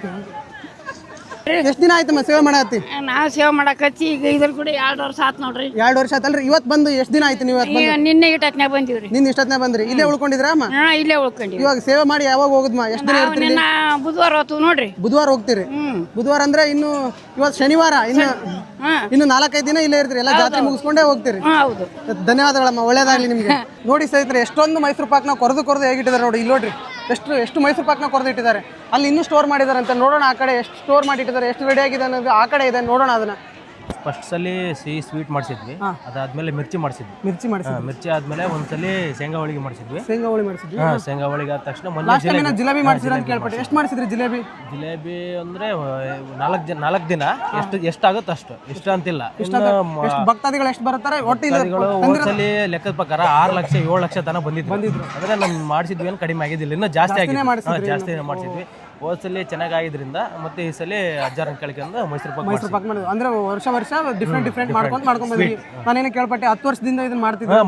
A: ಎಷ್ಟು ದಿನ ಆಯ್ತಮ್ಮ ಸೇವೆ ಮಾಡತ್ತಿ
G: ನಾವು ಸೇವೆ ಮಾಡಕತ್ತಿ ಈಗ ಇದ್ರ ಕೂಡ 2 ವರ್ಷ ಆತ್ ನೋಡ್ರಿ
A: 2 ವರ್ಷ ಆತಲ್ರಿ ಇವತ್ತು ಬಂದು ಎಷ್ಟು ದಿನ ಆಯ್ತು ನೀವು
G: ಈಗ ನಿನ್ನೆ ಇಟ್ಟತ್ನ್ಯಾಗ ಬಂದೀವ್ರಿ
A: ನಿನ್ನ ಇಷ್ಟೊತ್ತನೇ ಬಂದ್ರಿ ಇಲ್ಲೇ ಉಳ್ಕೊಂಡಿದ್ರಾ ಅಮ್ಮ
G: ಇಲ್ಲೇ ಉಳ್ಕೊಂಡಿವಿ
A: ಇವಾಗ ಸೇವೆ ಮಾಡಿ ಯಾವಾಗ ಹೋಗುದಮ್ಮ ಎಷ್ಟು ದಿನ
G: ನಾವು
A: ಇರ್ತೀರಿ
G: ನಿನ್ನ ಬುಧವಾರ ಹೋತು ನೋಡ್ರಿ
A: ಬುಧವಾರ ಹೋಗ್ತೀರಿ ಬುಧವಾರ ಅಂದ್ರೆ ಇನ್ನು ಇವತ್ತು ಶನಿವಾರ ಇನ್ನು 4-5 ದಿನ ಇಲ್ಲೇ ಇರ್ತೀರಿ ಎಲ್ಲ ಜಾತ್ರೆ ಮುಗಿಸ್ಕೊಂಡೇ ಹೋಗ್ತೀರಿ
G: ಹೌದು
A: ಧನ್ಯವಾದಗಳಮ್ಮ ಒಳ್ಳೇದಾಗ್ಲಿ ನಿಮ್ಗೆ ನೋಡಿ ಸ್ನೇಹಿತರೆ ಎಷ್ಟೊಂದು ಮೈಸೂರು ಪಾಕ್ನ ಕೊರೆದು ಹೇಗಿಟ್ಟಿದ್ದಾರೆ ನೋಡಿ ಇಲ್ಲಿ ನೋಡ್ರಿ ಎಷ್ಟು ಮೈಸೂರು ಪಾಕ್ನ ಕೊರೆದು ಇಟ್ಟಿದ್ದಾರೆ ಅಲ್ಲಿ ಇನ್ನೂ ಸ್ಟೋರ್ ಮಾಡಿದ್ದಾರೆ ಅಂತ ನೋಡೋಣ ಆ ಕಡೆ ಎಷ್ಟು ಸ್ಟೋರ್ ಮಾಡಿ ಇಟ್ಟಿದ್ದಾರೆ ಎಷ್ಟು ರೆಡಿ ಆಗಿದೆ ಅನ್ನೋದು ಆ ಕಡೆ ಇದೆ ನೋಡೋಣ ಅದನ್ನ
H: ಫಸ್ಟ್ ಸಲ ಸಿಹಿ ಸ್ವೀಟ್ ಮಾಡಿಸಿದ್ವಿ ಅದಾದ್ಮೇಲೆ ಮಿರ್ಚಿ ಮಾಡಿಸಿದ್ವಿ ಮಿರ್ಚಿ ಆದ್ಮೇಲೆ ಒಂದ್ಸಲಿ ಶೇಂಗಾ ಹೋಳಿಗೆ ಮಾಡಿಸಿದ್ವಿ
A: ಶೇಂಗಾ ಹೋಳಿ ಮಾಡಿಸಿದ್ವಿ
H: ಶೇಂಗಾ ಹೋಳಿಗೆ ಆದ ತಕ್ಷಣ
A: ಮೊನ್ನೆ ಜಿಲೇಬಿ ಮಾಡಿಸಿರ ಅಂತ ಕೇಳ್ಪಟ್ಟೆ ಎಷ್ಟು ಮಾಡಿಸಿದ್ರಿ ಜಿಲೇಬಿ
H: ಅಂದ್ರೆ 4 ದಿನ ಎಷ್ಟಾಗುತ್ತೆ ಅಷ್ಟು ಇಷ್ಟ ಅಂತಿಲ್ಲ
A: ಭಕ್ತಾದಿಗಳು ಎಷ್ಟು ಬರ್ತಾರೆ
H: ಒಂದ್ಸಲಿ ಲೆಕ್ಕದ ಪ್ರಕಾರ 6 ಲಕ್ಷ 7 ಲಕ್ಷ ತನಕ ಬಂದಿದ್ರು ಅಂದ್ರೆ ನಮ್ ಮಾಡಿಸಿದ್ವಿ ಏನು ಕಡಿಮೆ ಆಗಿದ್ದಿಲ್ಲ ಇನ್ನೂ ಜಾಸ್ತಿ ಆಗಿದೆ ಜಾಸ್ತಿ ಮಾಡಿಸಿದ್ವಿ ಹೋದ್ಸಲಿ ಚೆನ್ನಾಗಿದ್ರಿಂದ ಮತ್ತೆ ಈ ಸಲ ಅಜ್ಜಾರನ ಕೇಳ್ಕೊಂಡು ಮೈಸೂರು ಪಾಕ್
A: ಮಾಡಿದ್ವಿ ಅಂದ್ರೆ ವರ್ಷ ಡಿಫ್ರೆಂಟ್ ಮಾಡ್ಕೊಂಡು ಬಂದ್ವಿ ನಾನೇನು ಕೇಳ್ಪಟ್ಟೆ 10 ವರ್ಷದಿಂದ ಇದನ್ನ ಮಾಡ್ತಿದ್ದೆ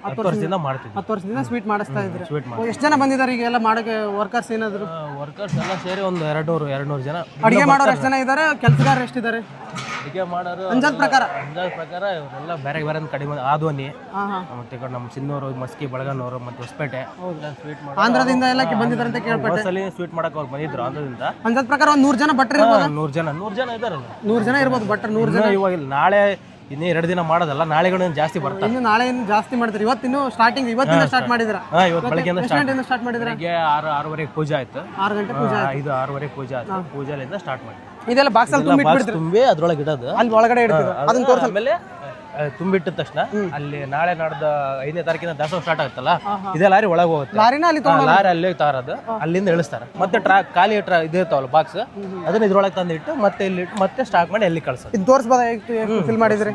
H: 10 ವರ್ಷದಿಂದ ಮಾಡ್ತಿದ್ವಿ
A: 10 ವರ್ಷದಿಂದ ಸ್ವೀಟ್ ಮಾಡಿಸ್ತಾ ಇದ್ರು ಎಷ್ಟು ಜನ ಬಂದಿದ್ದಾರೆ ಈಗ ಎಲ್ಲ ಮಾಡಕ್ಕೆ ವರ್ಕರ್ಸ್ ಏನಾದ್ರು
H: ವರ್ಕರ್ಸ್ ಎಲ್ಲ ಸೇರಿ ಒಂದು 200 ಜನ
A: ಅಡಿಗೆ ಮಾಡೋರು ಎಷ್ಟು ಜನ ಇದ್ದಾರೆ ಕೆಲಸಗಾರರು ಎಷ್ಟಿದ್ದಾರೆ
H: ಅಡಿಗೆ ಮಾಡೋರು
A: ಅಂಜಾದ ಪ್ರಕಾರ
H: ಇವರೆಲ್ಲ ಬೇರೆ ಕಡಿಮೆ ಆದ್ವನಿ ಮತ್ತೆ ನಮ್ಮ ಸಿನ್ನೂರು ಮಸ್ಕಿ ಬಳಗನವರು ಮತ್ತೆ ಹೊಸಪೇಟೆ
A: ಆಂಧ್ರದಿಂದ ಎಲ್ಲ ಬಂದಿದ್ದಾರೆ ಅಂತ ಕೇಳ್ಪಟ್ಟೆ
H: ಸ್ವೀಟ್ ಮಾಡಕ್ ಅವ್ರು ಬಂದಿದ್ರು ಆಂಧ್ರದಿಂದ
A: ಅಂಜಾದ ಪ್ರಕಾರ ಒಂದು 100 ಜನ ಭಟ್ರು ಇರ್ಬೋದು
H: 100 ಜನ ಇದಾರಲ್ಲ
A: 100 ಜನ ಇರ್ಬೋದು ಭಟ್ರು 100 ಜನ
H: ಇವಾಗ ನಾಳೆ ಇನ್ನೇ 2 ದಿನ ಮಾಡೋದಲ್ಲ ನಾಳೆಗಳು ಜಾಸ್ತಿ ಬರ್ತಾರೆ
A: ಇನ್ನು ನಾಳೆ ಜಾಸ್ತಿ ಮಾಡ್ತಾರೆ ಇವತ್ತಿನ್ನು ಸ್ಟಾರ್ಟಿಂಗ್ ಇವತ್ತಿಂದ ಸ್ಟಾರ್ಟ್ ಮಾಡಿದ್ರ
H: ಇವತ್ತು ಬೆಳಗ್ಗೆಯಿಂದ
A: ಸ್ಟಾರ್ಟ್ ಮಾಡಿದ್ರ
H: 6:30 ಪೂಜೆ ಆಯ್ತು
A: 6 ಗಂಟೆ ಪೂಜೆ
H: 6:30 ಪೂಜೆ ಆಯ್ತು ಪೂಜೆಲಿಂದ ಸ್ಟಾರ್ಟ್ ಮಾಡಿ
A: ಇದೆಲ್ಲ ಬಾಕ್ಸ್ ಅಲ್ಲಿ
H: ತುಂಬಿ ಅದ್ರೊಳಗೆ ಇಡೋದು
A: ಅಲ್ಲಿ ಒಳಗಡೆ ಇಡ್ತೀವಿ ಅದನ್ನ ತೋರಿಸ
H: ಆಮೇಲೆ ತುಂಬಿಟ್ಟ ತಕ್ಷಣ ಅಲ್ಲಿ ನಾಳೆ ನಾಡ್ದ 5ನೇ ತಾರೀಕಿನ ದಾಸೋಹ ಸ್ಟಾರ್ಟ್ ಆಗುತ್ತಲ್ಲ ಇದೇ ಲಾರಿ ಒಳಗೆ ಹೋಗುತ್ತೆ
A: ಲಾರಿನ ಅಲ್ಲಿ
H: ಲಾರಿ ಅಲ್ಲಿ ತಾರದು ಅಲ್ಲಿಂದ ಇಳಿಸ್ತಾರೆ ಮತ್ತೆ ಖಾಲಿ ಇದಿರ್ತಾವಲ್ಲ ಬಾಕ್ಸ್ ಅದನ್ನ ಇದ್ರೊಳಗೆ ತಂದು ಇಟ್ಟು ಮತ್ತೆ ಇಲ್ಲಿ ಇಟ್ಟು ಮತ್ತೆ ಸ್ಟಾರ್ಟ್ ಮಾಡಿ ಅಲ್ಲಿ ಕಳ್ಸೋದು
A: ಇದು ತೋರಿಸ್ಬೋದಾ ಫಿಲ್ ಮಾಡಿದ್ರಿ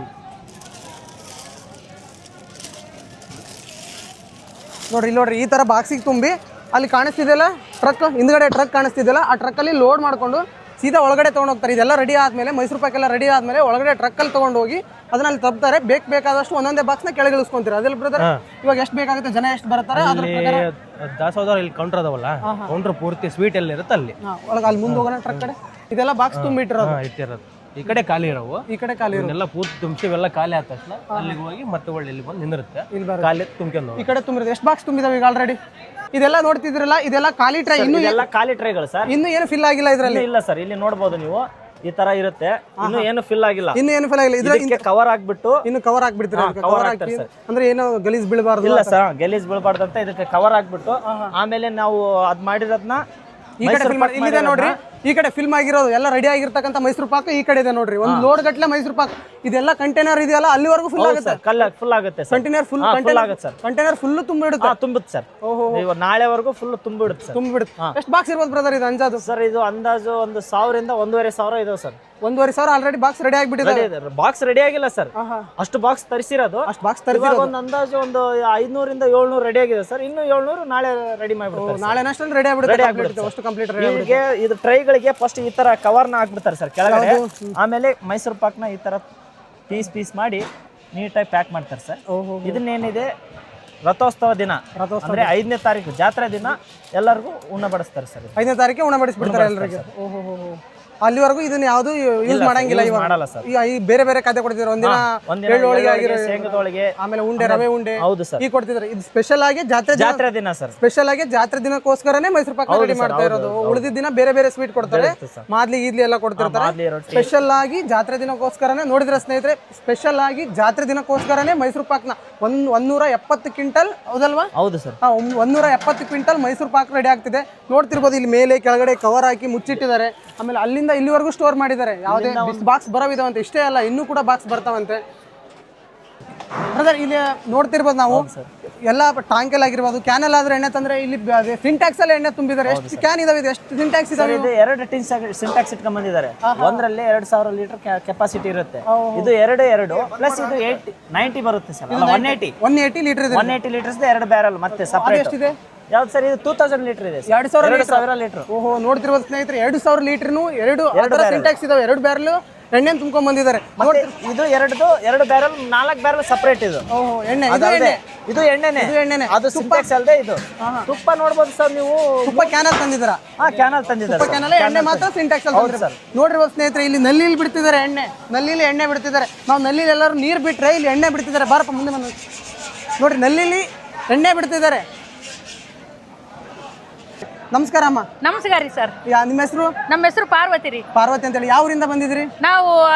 A: ನೋಡ್ರಿ ಈ ತರ ಬಾಕ್ಸಿಗೆ ತುಂಬಿ ಅಲ್ಲಿ ಕಾಣಿಸ್ತಿದೆಯಲ್ಲ ಟ್ರಕ್ ಹಿಂದ್ಗಡೆ ಟ್ರಕ್ ಕಾಣಿಸ್ತಿದೆಯಲ್ಲ ಆ ಟ್ರಕ್ಕಲ್ಲಿ ಲೋಡ್ ಮಾಡಿಕೊಂಡು ಸೀದಾ ಒಳಗಡೆ ತೊಗೊಂಡು ಹೋಗ್ತಾರೆ ಇದೆಲ್ಲ ರೆಡಿ ಆದಮೇಲೆ ಮೈಸೂರು ಪಾಕ್ ಎಲ್ಲ ರೆಡಿ ಆದಮೇಲೆ ಒಳಗಡೆ ಟ್ರಕ್ಕಲ್ಲಿ ತೊಗೊಂಡು ಹೋಗಿ ಅದನ್ನ ಅಲ್ಲಿ ತಪ್ತಾರೆ ಬೇಕಾದಷ್ಟು ಒಂದೊಂದೇ ಬಾಕ್ಸ್ನ ಕೆಳಗೆ ಇಳಿಸ್ಕೊಂತೀರ ಅದೆಲ್ಲ ಬ್ರದರ್ ಇವಾಗ ಎಷ್ಟು ಬೇಕಾಗುತ್ತೆ ಜನ ಎಷ್ಟು ಬರ್ತಾರೆ ಅದ್ರ ಪ್ರಕಾರ
H: ದಾಸೋಹದವ್ರು ಇಲ್ಲಿ ಕೌಂಟರ್ ಅದಾವಲ್ಲ ಕೌಂಟರ್ ಪೂರ್ತಿ ಸ್ವೀಟ್ ಎಲ್ಲ ಇರುತ್ತೆ ಅಲ್ಲಿ
A: ಒಳಗೆ ಅಲ್ಲಿ ಮುಂದೆ ಹೋಗೋಣ ಟ್ರಕ್ ಕಡೆ ಇದೆಲ್ಲ ಬಾಕ್ಸ್ ತುಂಬಿಟ್ಟಿರೋದು
H: ಇಟ್ಟಿರೋದು ಈ ಕಡೆ ಖಾಲಿ ಇರೋವು
A: ಈ ಕಡೆ ಖಾಲಿ
H: ಎಲ್ಲ ಪೂರ್ತಿ ತುಂಬಿಸಿ ಇವೆಲ್ಲ ಖಾಲಿ ಆದ ತಕ್ಷಣ ಅಲ್ಲಿಗೆ ಹೋಗಿ ಮತ್ತೆ ಒಳ್ಳೆ ಇಲ್ಲಿ ಬಂದು ನಿಂದಿರುತ್ತೆ ಖಾಲಿ ತುಂಬ್ಕೊಂಡು
A: ಈ ಕಡೆ ತುಂಬಿರೋದು ಎಷ್ಟು ಬಾಕ್ಸ್ ತುಂಬಿದಾವೆ ಈಗ ಆಲ್ರೆಡಿ ಇದೆಲ್ಲ ನೋಡ್ತಿದ್ರಲ್ಲ ಇದೆಲ್ಲ ಖಾಲಿ ಟ್ರೈ ಇನ್ನು
B: ಎಲ್ಲ ಖಾಲಿ ಟ್ರೈಗಳು ಸರ್
A: ಇನ್ನು ಏನು ಫಿಲ್ ಆಗಿಲ್ಲ ಇದರಲ್ಲಿ
B: ಇಲ್ಲ ಸರ್ ಇಲ್ಲಿ ನೋಡಬಹುದು ನೀವು ಈ ತರ ಇರುತ್ತೆ ಇನ್ನು ಏನು ಫಿಲ್ ಆಗಿಲ್ಲ
A: ಇನ್ನು ಏನು ಫಿಲ್ ಆಗಿಲ್ಲ
B: ಇದಕ್ಕೆ ಕವರ್ ಆಗ್ಬಿಟ್ಟು
A: ಇನ್ನು ಕವರ್ ಆಗ್ಬಿಡ್ತೀರಾ ಕವರ್ ಹಾಕಿ ಅಂದ್ರೆ ಏನು ಗಲೀಜ್ ಬೀಳಬಾರ್ದು
B: ಇಲ್ಲ ಸರ್ ಗಲೀಜ್ ಬೀಳಬಾರ್ದು ಅಂತ ಇದಕ್ಕೆ ಕವರ್ ಆಗ್ಬಿಟ್ಟು ಆಮೇಲೆ ನಾವು ಅದ್ ಮಾಡಿರೋದನ್ನ
A: ಈ ಕಡೆ ಫಿಲ್ಮ್ ಇಲ್ಲಿದೆ ನೋಡ್ರಿ ಈ ಕಡೆ ಫಿಲ್ಮ್ ಆಗಿರೋದು ಎಲ್ಲ ರೆಡಿ ಆಗಿರ್ತಕ್ಕಂಥ ಮೈಸೂರು ಪಾಕ್ ಈ ಕಡೆ ಇದೆ ನೋಡ್ರಿ ಒಂದು ಲೋಡ್ ಗಟ್ಟಲೆ ಮೈಸೂರು ಪಾಕ್ ಇದೆಲ್ಲ ಕಂಟೈನರ್ ಇದೆಯಲ್ಲ ಅಲ್ಲಿವರೆಗೂ ಫುಲ್ ಆಗುತ್ತೆ
B: ಫುಲ್ ಆಗುತ್ತೆ ಸರ್
A: ಕಂಟೈನರ್ ಫುಲ್ ಆಗುತ್ತೆ ಸರ್ ಕಂಟೈನರ್ ಫುಲ್ ತುಂಬಿಡುತ್ತೆ
B: ತುಂಬುತ್ತೆ ಸರ್ ನೀವು ನಾಳೆವರೆಗೂ ಫುಲ್ ತುಂಬಿಡುತ್ತೆ ಸರ್
A: ತುಂಬಿಡುತ್ತೆ ಎಷ್ಟು ಬಾಕ್ಸ್ ಇರ್ಬೋದು ಬ್ರದರ್ ಇದು ಅಂಜಾದು
B: ಸರ್ ಇದು ಅಂದಾಜು 1,000 ಇಂದ 1,500 ಇದಾವೆ ಸರ್
A: 1,500 ಆಲ್ರೆಡಿ ಬಾಕ್ಸ್ ರೆಡಿ ಆಗಿಬಿಟ್ಟಿದೆ
B: ಬಾಕ್ಸ್ ರೆಡಿ ಆಗಿಲ್ಲ ಸರ್ ಅಷ್ಟು ಬಾಕ್ಸ್ ತರಿಸಿರೋದು
A: ಅಷ್ಟು ಬಾಕ್ಸ್ ತರಿಸಿರೋದು
B: ಒಂದು ಅಂದಾಜು ಒಂದು 500 ಇಂದ 700 ರೆಡಿ ಆಗಿದೆ ಸರ್ ಇನ್ನು 700 ನಾಳೆ ರೆಡಿ ಮಾಡಿಬಿಡ್ತಾರೆ
A: ನಾಳೆ ಅಷ್ಟರಲ್ಲಿ ರೆಡಿ ಆಗಿಬಿಡುತ್ತೆ ಅಷ್ಟು ಕಂಪ್ಲೀಟ್ ರೆಡಿ
B: ಹೀಗೆ ಇದು ಟ್ರೈಗಳಿಗೆ ಫಸ್ಟ್ ಈ ತರ ಕವರ್ನ ಹಾಕ್ಬಿಡ್ತಾರೆ ಸರ್ ಕೆಳಗಡೆ ಆಮೇಲೆ ಮೈಸೂರು ಪಾಕ್ನ ಈ ತರ ಪೀಸ್ ಮಾಡಿ ನೀಟಾಗಿ ಪ್ಯಾಕ್ ಮಾಡ್ತಾರೆ ಸರ್ ಇದನ್ನೇನಿದೆ ರಥೋತ್ಸವ ದಿನ ಅಂದ್ರೆ 5ನೇ ತಾರೀಕು ಜಾತ್ರೆ ದಿನ ಎಲ್ಲರಿಗೂ ಉಣ್ಣ ಬಡಿಸ್ತಾರೆ ಸರ್
A: 5ನೇ ತಾರೀಕಿಗೆ ಉಣ್ಣ ಬಡಿಸ್ಬಿಡ್ತಾರೆ ಎಲ್ಲರಿಗೆ ಅಲ್ಲಿವರೆಗೂ ಇದನ್ನ ಯಾವುದು ಯೂಸ್ ಮಾಡಂಗಿಲ್ಲ ಇವಾಗ
B: ಮಾಡಲ್ಲ ಸರ್.
A: ಈಗ ಈ ಬೇರೆ ಬೇರೆ ಖಾದ್ಯ ಕೊಡ್ತಿದ್ರು ಒಂದಿನ
B: ಒಂದಿನ
A: ಎಳ್ಳು ಹೋಳಿಗೆ
B: ಎಳ್ಳು ಹೋಳಿಗೆ,
A: ಆಗಿರೋ
B: ಶೇಂಗದ ಹೋಳಿಗೆ,
A: ಆಮೇಲೆ ಉಂಡೆ ರವೆ ಉಂಡೆ
B: ಹೌದು ಸರ್.
A: ಈಗ ಕೊಡ್ತಿದ್ರು. ಇದು ಸ್ಪೆಷಲ್ ಆಗಿ
B: ಜಾತ್ರೆ ದಿನ ಸರ್.
A: ಸ್ಪೆಷಲ್ ಆಗಿ ಜಾತ್ರೆ ದಿನಕ್ಕೋಸ್ಕರನೇ ಮೈಸೂರು ಪಾಕ್ ರೆಡಿ ಮಾಡ್ತಾ ಇರೋದು. ಉಳಿದಿದ್ದ ದಿನ ಬೇರೆ ಬೇರೆ ಸ್ವೀಟ್ ಕೊಡ್ತಾರೆ, ಮಾದ್ಲಿ ಗೀದ್ಲಿ ಎಲ್ಲ ಕೊಡ್ತಿರ್ತಾರೆ.
B: ಮಾದ್ಲಿ, ರೊಟ್ಟಿ.
A: ಸ್ಪೆಷಲ್ ಆಗಿ ಜಾತ್ರೆ ದಿನಕ್ಕೋಸ್ಕರನೇ ನೋಡಿದ್ರೆ ಸ್ನೇಹಿತರೆ, ಸ್ಪೆಷಲ್ ಆಗಿ ಜಾತ್ರೆ ದಿನಕ್ಕೋಸ್ಕರನೇ ಮೈಸೂರು ಪಾಕ್ನ 170 ಕ್ವಿಂಟಲ್ ಹೌದಲ್ವಾ?
B: ಹೌದು sir.
A: 170 quintal Mysuru Pak ready ಆಗ್ತಿದೆ. ನೋಡ್ತಿರ್ಬೋದು ಇಲ್ಲಿ ಮೇಲೆ ಕೆಳಗಡೆ ಕವರ್ ಹಾಕಿ ಮುಚ್ಚಿಟ್ಟಿದ್ದಾರೆ. ಆಮೇಲೆ ಅಲ್ಲಿಂದ ಇಲ್ಲಿವರೆಗೂ ಸ್ಟೋರ್ ಮಾಡಿದ್ದಾರೆ. ಯಾವುದೇ ಬಾಕ್ಸ್ ಬರೋವಿದಾವಂತೆ. ಇಷ್ಟೇ ಅಲ್ಲ, ಇನ್ನೂ ಕೂಡ ಬಾಕ್ಸ್ ಬರ್ತಾವಂತೆ. ಬ್ರದರ್ ಇಲ್ಲಿ ನೋಡ್ತಿರ್ಬೋದು ನಾವು ಎಲ್ಲ ಟಾಂಕೆಲ್ ಆಗಿರ್ಬೋದು, ಕ್ಯಾನಲ್ ಆದ್ರೆ ಎಣ್ಣೆ ತಂದ್ರೆ ಇಲ್ಲಿ ಸಿಂಟ್ಯಾಕ್ಸ್ ಅಲ್ಲಿ ಎಣ್ಣೆ ತುಂಬಿದ್ದಾರೆ. ಎಷ್ಟು ಕ್ಯಾನ್ ಇದಾವೆ, ಎಷ್ಟು ಸಿಂಟ್ಯಾಕ್ಸ್ ಇದಾವೆ?
B: ಇದು 2 ಟಿನ್ ಸಿಂಟ್ಯಾಕ್ಸ್ ಇಟ್ಕೊಂಡ್ ಬಂದಿದ್ದಾರೆ. ಒಂದರಲ್ಲಿ 2000 ಲೀಟರ್ ಕೆಪಾಸಿಟಿ ಇರುತ್ತೆ. ಇದು 2 ಪ್ಲಸ್ ಇದು 90 ಬರುತ್ತೆ ಸರ್.
A: 180 ಲೀಟರ್ ಇದೆ.
B: 180 ಲೀಟರ್ಸ್ 2 ಬ್ಯಾರಲ್ ಮತ್ತೆ ಸಪರೇಟ್.
A: ಎಷ್ಟಿದೆ?
B: ಯಾವ್ದು ಸರ್? ಇದು 2000 ಲೀಟರ್ ಇದೆ.
A: 2000
B: ಲೀಟರ್.
A: ಓಹೋ, ನೋಡ್ತಿರ್ಬೋದು ಸ್ನೇಹಿತರೆ, 2000 ಲೀಟರ್ನು 2 ಸಿಂಟ್ಯಾಕ್ಸ್ ಇದಾವೆ. 2 ಬ್ಯಾರಲ್ ಎಣ್ಣೆ ತುಂಬ್ಕೊಂಡ್ ಬಂದಿದ್ದಾರೆ.
B: ಇದು 2 ಬ್ಯಾರಲ್ 4 ಬ್ಯಾರಲ್ ಸಪರೇಟ್. ಇದು
A: ಓಹೋ, ಎಣ್ಣೆ
B: ಇದು ಎಣ್ಣೆನೆ. ಅದು ಸಿಂಟ್ಯಾಕ್ಸ್ ಅಲ್ಲದೆ ಇದು ತುಪ್ಪ ನೋಡ್ಬೋದು ಸರ್ ನೀವು.
A: ತುಪ್ಪ ಕ್ಯಾನಲ್ ತಂದಿದ್ದೀರಾ?
B: ಕ್ಯಾನಲ್ ತಂದಿದ್ದಾರೆ.
A: ಕ್ಯಾನಲ್ ಎಣ್ಣೆ ಮಾತ್ರ ಸಿಂಟ್ಯಾಕ್ಸ್ ಅಲ್ಲಿ ಸರ್. ನೋಡ್ರಿ ಸ್ನೇಹಿತರೆ, ಇಲ್ಲಿ ನಲ್ಲಿಲಿ ಬಿಡ್ತಿದ್ದಾರೆ ಎಣ್ಣೆ. ನಲ್ಲಿಲಿ ಎಣ್ಣೆ ಬಿಡ್ತಿದ್ದಾರೆ. ನಾವು ನಲ್ಲಿಲಿ ಎಲ್ಲರೂ ನೀರು ಬಿಟ್ರೆ ಇಲ್ಲಿ ಎಣ್ಣೆ ಬಿಡ್ತಿದ್ದಾರೆ. ಬಾರಪ್ಪ ಮುಂದೆ ಬಂದು ನೋಡ್ರಿ, ನಲ್ಲಿಲಿ ಎಣ್ಣೆ ಬಿಡ್ತಿದ್ದಾರೆ. ನಮಸ್ಕಾರ ಅಮ್ಮ.
G: ನಮಸ್ಕಾರ ರೀ ಸರ್.
A: ನಿಮ್ಮ ಹೆಸರು?
G: ನಮ್ಮ ಹೆಸರು ಪಾರ್ವತಿ ರೀ.
A: ಪಾರ್ವತಿ ಅಂತೇಳಿ. ಯಾವ ಊರಿಂದ ಬಂದಿದ್ರಿ?
G: ನಾವು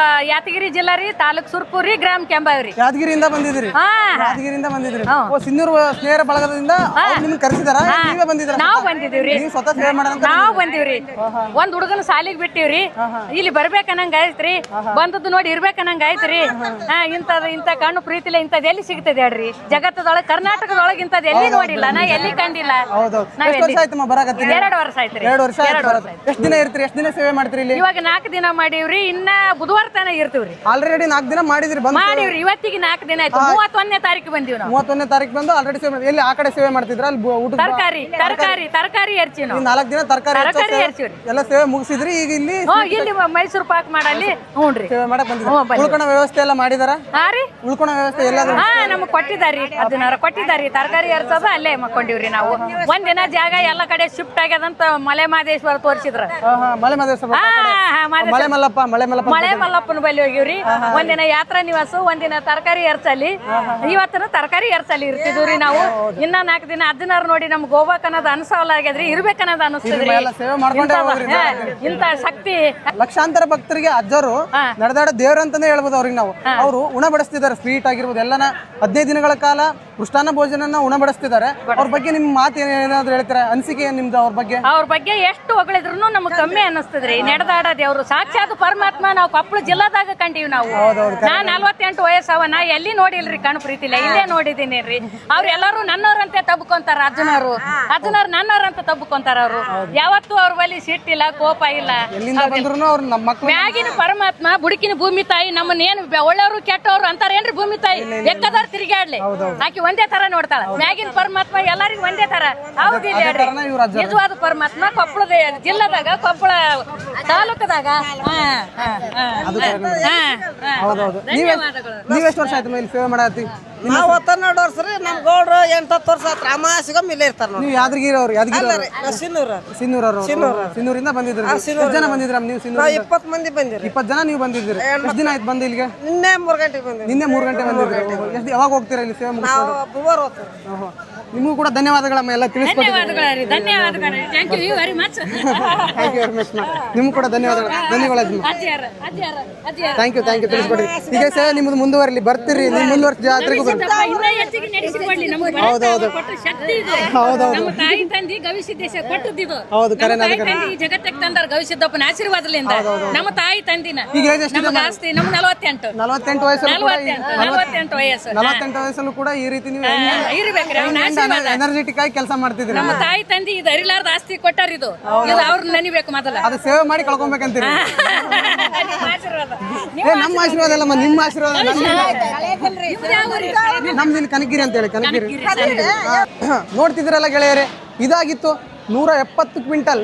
G: ಯಾದಗಿರಿ ಜಿಲ್ಲಾ ರೀ, ತಾಲೂಕ್ ಸುರ್ಪುರ್ ರೀ, ಗ್ರಾಮ ಕೆಂಬಾವಿ.
A: ಯಾದಗಿರಿಯಿಂದ ಬಂದಿದ್ರಿ? ಯಾದಗಿರಿಯಿಂದ ಬಂದಿದ್ರಿ. ಓ, ಸಿನ್ನೂರು ಸ್ನೇಹ ಬಳಗದಿಂದ ನಿಮ್ಗೆ ಕರೆಸಿದಾರ? ನೀವೇ ಬಂದಿದ್ರ?
G: ನಾವು ಬಂದಿದೀವ್ರಿ.
A: ನೀವು ಸ್ವತಃ ಸೇವೆ ಮಾಡೋಣ?
G: ನಾವು ಬಂದಿವ್ರಿ. ಒಂದ್ ಹುಡುಗನ ಸಾಲಿಗೆ ಬಿಟ್ಟಿವ್ರಿ. ಇಲ್ಲಿ ಬರ್ಬೇಕನ್ನಂಗ ಆಯ್ತ್ರಿ. ಬಂದದ್ದು ನೋಡಿ ಇರ್ಬೇಕನ್ನಂಗ ಆಯ್ತ್ರಿ. ಇಂತ ಕಣ್ಣು ಪ್ರೀತಿಲೆ ಇಂಥದ್ ಎಲ್ಲಿ ಸಿಗ್ತದೆ ಹೇಳ್ರಿ ಜಗತ್ತದೊಳಗೆ? ಕರ್ನಾಟಕದೊಳಗೆ ಇಂಥದ್ ಎಲ್ಲಿ ನೋಡಿಲ್ಲ, ನಾ ಎಲ್ಲಿ ಕಂಡಿಲ್ಲ.
A: ಎಷ್ಟು ವರ್ಷ ಆಯ್ತಮ್ಮ ಬರಾಕತ್ತೀರಿ?
G: 2 ವರ್ಷ ಆಯ್ತ್ರಿ.
A: 2 ವರ್ಷ ಆಯ್ತು. ಎಷ್ಟು ದಿನ ಇರ್ತೀರಿ? ಎಷ್ಟು ದಿನ ಸೇವೆ ಮಾಡ್ತೀರಿ ಇಲ್ಲಿ?
G: ಇವಾಗ 4 ದಿನ ಮಾಡೀವ್ರಿ. ಇನ್ನ ಬುಧವಾರ ತನ ಇರ್ತೀವ್ರಿ.
A: ಆಲ್ರೆಡಿ 4 ದಿನ ಮಾಡಿದ್ರಿ?
G: ಮಾಡಿವ್ರಿ. ಇವತ್ತಿಗೆ 4 ದಿನ ಆಯ್ತು. 31ನೇ ತಾರೀಕು ಬಂದಿವಿ ನಾವು.
A: 31ನೇ ತಾರೀಕು ಬಂದು ಆಲ್ರೆಡಿ ಸೇವೆ ಮಾಡಿ. ಎಲ್ಲಿ ಆ ಕಡೆ ಸೇವೆ ಮಾಡ್ತಿದ್ರ? ಅಲ್ಲಿ ಊಟ
G: ತರಕಾರಿ ಹೆರ್ಚಿವಿ ನಾವು.
A: 4 ದಿನ ತರಕಾರಿ
G: ಹೆರ್ಚಿವ್ರಿ.
A: ಎಲ್ಲ ಸೇವೆ ಮುಗಿಸಿದ್ರಿ. ಈಗ ಇಲ್ಲಿ
G: ಇಲ್ಲಿ ಮೈಸೂರು ಪಾಕ್ ಮಾಡಲ್ಲಿ ಹ್ಞೂನ್ರಿ
A: ಸೇವೆ ಮಾಡಕ್ ಬಂದಿದ್ರಿ. ಉಳ್ಕೊಳೋ ವ್ಯವಸ್ಥೆ ಎಲ್ಲ ಮಾಡಿದಾರ?
G: ಹಾ ರೀ,
A: ಉಳ್ಕೊಳೋ ವ್ಯವಸ್ಥೆ ಎಲ್ಲಾದ್ರೂ?
G: ನಮಗ್ ಕೊಟ್ಟಿದಾರಿ. 10 ಕೊಟ್ಟಿದಾರಿ. ತರಕಾರಿ ಹೆರ್ಸೋದು ಅಲ್ಲೇ ಮಕ್ಕೊಂಡಿವ್ರಿ ನಾವು. ಒಂದಿನ ಜಾಗ ಎಲ್ಲ ಕಡೆ ಶಿಫ್ಟ್ ಆಗ್ಯದಂತ ಮಲೆ ಮಹದೇಶ್ವರ ತೋರಿಸಿದ್ರ.
A: ಮಲೆ
G: ಮಲ್ಲಪ್ಪನ ಬಳಿ ಹೋಗಿವ್ರಿ. ಒಂದಿನ ಯಾತ್ರಾ ನಿವಾಸ, ಒಂದಿನ ತರಕಾರಿ ಹೆರ್ಚಲಿ. ಇವತ್ತನ ತರಕಾರಿ ಹೆರ್ಚಲಿ ಇರ್ತಿದ್ವಿ ನಾವು. ಇನ್ನ 4 ದಿನ 16 ನೋಡಿ ನಮ್ಗೆ ಹೋಗ್ಬೇಕ್ ಅನ್ನೋದು ಅನ್ಸವಲ್ಲ ಆಗ್ಯದ್ರಿ. ಇರ್ಬೇಕನ್ನೋದು ಅನಿಸ್ತದ್ರಿ.
A: ಸೇವೆ ಮಾಡ್ಕೊಂಡೇ
G: ಇಂತ ಶಕ್ತಿ.
A: ಲಕ್ಷಾಂತರ ಭಕ್ತರಿಗೆ ಅಜ್ಜರು ನಡೆದಾಡ ದೇವ್ರ ಅಂತಾನೆ ಹೇಳ್ಬೋದು ಅವ್ರಿಗೆ ನಾವು. ಅವರು ಉಣಬಡಿಸ್ತಿದ್ದಾರೆ. ಸ್ವೀಟ್ ಆಗಿರ್ಬೋದು ಎಲ್ಲನ 15 ದಿನಗಳ ಕಾಲ ಮೃಷ್ಟಾನ್ನ ಭೋಜನ ಉಣಬಡಿಸ್ತಿದ್ದಾರೆ. ಅವ್ರ ಬಗ್ಗೆ ನಿಮ್ ಮಾತು ಏನಾದ್ರು ಹೇಳ್ತೀರಾ? ಅನಿಸಿಕೆ ನಿಮ್ದು ಅವ್ರ ಬಗ್ಗೆ?
G: ಎಷ್ಟು ಹೊಗಳಿದ್ರು ನಮ್ಗೆ ಕಮ್ಮಿ ಅನ್ನಿಸ್ತದ್ರಿ. ನಡೆದಾಡ ದೇವ್ರು ಸಾಕ್ಷಾತ್ ಪರಮಾತ್ಮ. ನಾವು ಕೊಪ್ಪಳ ಜಿಲ್ಲಾದಾಗ ಕಂಡೀವಿ ನಾವು. ನಾ 48 ವಯಸ್ಸವ. ನಾ ಎಲ್ಲಿ ನೋಡಿಲ್ರಿ ಕಣ್ಣು ಪ್ರೀತಿಲ್ಲ. ಇಲ್ಲೇ ನೋಡಿದೀನಿ ರೀ. ಅವ್ರು ಎಲ್ಲರೂ ನನ್ನವ್ರಂತೆ ತಬ್ಕೊಂತಾರ. ಅಜ್ಜನವ್ರು ನನ್ನವ್ರಂತ ತಬ್ಕೊಂತಾರ. ಅವ್ರು ಯಾವತ್ತೂ ಅವ್ರ ಬಳಿ ಸಿಟ್ಟಿಲ್ಲ, ಕೋಪ ಇಲ್ಲ. ಮ್ಯಾಗಿನ ಪರಮಾತ್ಮ, ಬುಡಕಿನ ಭೂಮಿ ತಾಯಿ. ನಮ್ಮನ್ನೇನು ಒಳ್ಳೆಯವರು ಕೆಟ್ಟವ್ರು ಅಂತಾರೇನ್ರಿ ಭೂಮಿ ತಾಯಿ? ಬೇಕಾದಾರ ತಿರುಗಾಡ್ಲಿ, ಆಕಿ ಒಂದೇ ತರ ನೋಡ್ತಾಳ. ಮ್ಯಾಗಿನ ಪರಮಾತ್ಮ ಎಲ್ಲರಿಗೂ ಒಂದೇ ತರ. ಹೌದಿಲ್ಲ ಹೇಳ್ರಿ? ನಿಜವಾದ ಪರಮಾತ್ಮ ಕೊಪ್ಪಳದ ಜಿಲ್ಲಾದಾಗ, ಕೊಪ್ಪಳ ತಾಲೂಕದಾಗ.
A: ನೀವೆಷ್ಟು ವರ್ಷ ಆಯ್ತು ಇಲ್ಲಿ ಸೇವೆ ಮಾಡತ್ತಿ?
I: ನಾವು 12 ವರ್ಷ ರೀ. ನಮ್ ಗೌಡ್ರು 8-10 ವರ್ಷ ಆತ್ರ. ಅಮಾಸಿಗೊಮ್ಮೆ ಇಲ್ಲೇ ಇರ್ತಾರ.
A: ನೀವು ಯಾದಗಿರಿ ಅವ್ರು? ಸಿನ್ನೂರಿಂದ ಬಂದಿದ್ರಿ? ಎಷ್ಟು ಜನ ಬಂದಿದ್ರ ನೀವು?
I: 20 ಮಂದಿ ಬಂದಿರಿ.
A: 20 ಜನ ನೀವು ಬಂದಿದ್ರಿ? ಎಷ್ಟು ದಿನ ಆಯ್ತು ಬಂದು ಇಲ್ಲಿಗೆ?
I: ನಿನ್ನೆ 3 ಗಂಟೆಗೆ ಬಂದಿರಿ.
A: ನಿನ್ನೆ 3 ಗಂಟೆ ಬಂದಿದ್ರಿ? ಯಾವಾಗ ಹೋಗ್ತೀರಾ ಇಲ್ಲಿ ಸೇವೆ ಮಾಡಿ?
I: ನಾವು ಬುಧವಾರ ಹೋಗ್ತೀವಿ.
A: ನಿಮಗೂ ಕೂಡ ಧನ್ಯವಾದಗಳಮ್ಮ, ಎಲ್ಲ ತಿಳಿಸ್ಕೊಟ್ಟಿದ್ದೀರಿ.
G: Thank you very much.
A: ನಿಮ್ಗೂ ಕೂಡ ಧನ್ಯವಾದಗಳು. ಥ್ಯಾಂಕ್ ಯು ತಿಳಿಸ್ಕೊಡಿ. ಈಗ ಸೇವೆ ನಿಮ್ದು ಮುಂದುವರಲಿ. ಬರ್ತೀರಿ ನೀವು ಮುಂದುವರ್ಸಿ ಜಾತ್ರೆಗೂ ಬರ್ತೀರಿ. ಹೌದು,
G: ಜಗತ್ತಿಗೆ ತಂದಾರ ಗವಿಸಿದ್ದಪ್ಪನ ಆಶೀರ್ವಾದದಿಂದ. ನಮ್ಮ ತಾಯಿ ತಂದಿನ
A: ಈಗ ಎಷ್ಟು
G: ಆಸ್ತಿ ನಮ್ 48
A: ವಯಸ್ಸಲ್ಲೂ ಕೂಡ ಈ ರೀತಿ ನೀವು
G: ಇರ್ಬೇಕ್ರಿ.
A: ಎನರ್ಜೆಟಿಕ್ ಆಗಿ ಕೆಲಸ ಮಾಡ್ತಿದ್ರಿ.
G: ನಮ್ಮ ತಾಯಿ ತಂದಿ ಇದು ಅರಿಲಾರ್ದ ಆಸ್ತಿ ಕೊಟ್ಟಾರ. ಇದು ಅವ್ರ ನೆನಿಬೇಕು ಮೊದಲ.
A: ಅದು ಸೇವೆ ಮಾಡಿ ಕಳ್ಕೊಬೇಕಂತೀರಿ. ನಮ್ಮ ಆಶೀರ್ವಾದ ಅಲ್ಲಮ್ಮ, ನಿಮ್ಮ ಆಶೀರ್ವಾದ. ನಮ್ದು ಇಲ್ಲಿ ಕನಗಿರಿ ಅಂತ ಹೇಳಿ, ಕನಗಿರಿ. ನೋಡ್ತಿದ್ರಲ್ಲ ಗೆಳೆಯರೇ, ಇದಾಗಿತ್ತು 170 ಕ್ವಿಂಟಲ್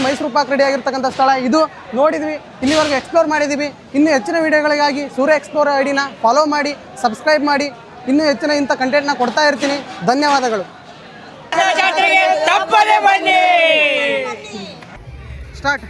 A: ಮೈಸೂರು ಪಾಕ್ ರೆಡಿ ಆಗಿರ್ತಕ್ಕಂಥ ಸ್ಥಳ ಇದು. ನೋಡಿದ್ವಿ, ಇಲ್ಲಿವರೆಗೂ ಎಕ್ಸ್ಪ್ಲೋರ್ ಮಾಡಿದ್ದೀವಿ. ಇನ್ನೂ ಹೆಚ್ಚಿನ ವಿಡಿಯೋಗಳಿಗಾಗಿ ಸೂರ್ಯ ಎಕ್ಸ್ಪ್ಲೋರ್ ಐಡಿನ ಫಾಲೋ ಮಾಡಿ, ಸಬ್ಸ್ಕ್ರೈಬ್ ಮಾಡಿ. ಇನ್ನೂ ಹೆಚ್ಚಿನ ಇಂಥ ಕಂಟೆಂಟ್ನ ಕೊಡ್ತಾ ಇರ್ತೀನಿ. ಧನ್ಯವಾದಗಳು. ಸ್ಟಾರ್ಟ್.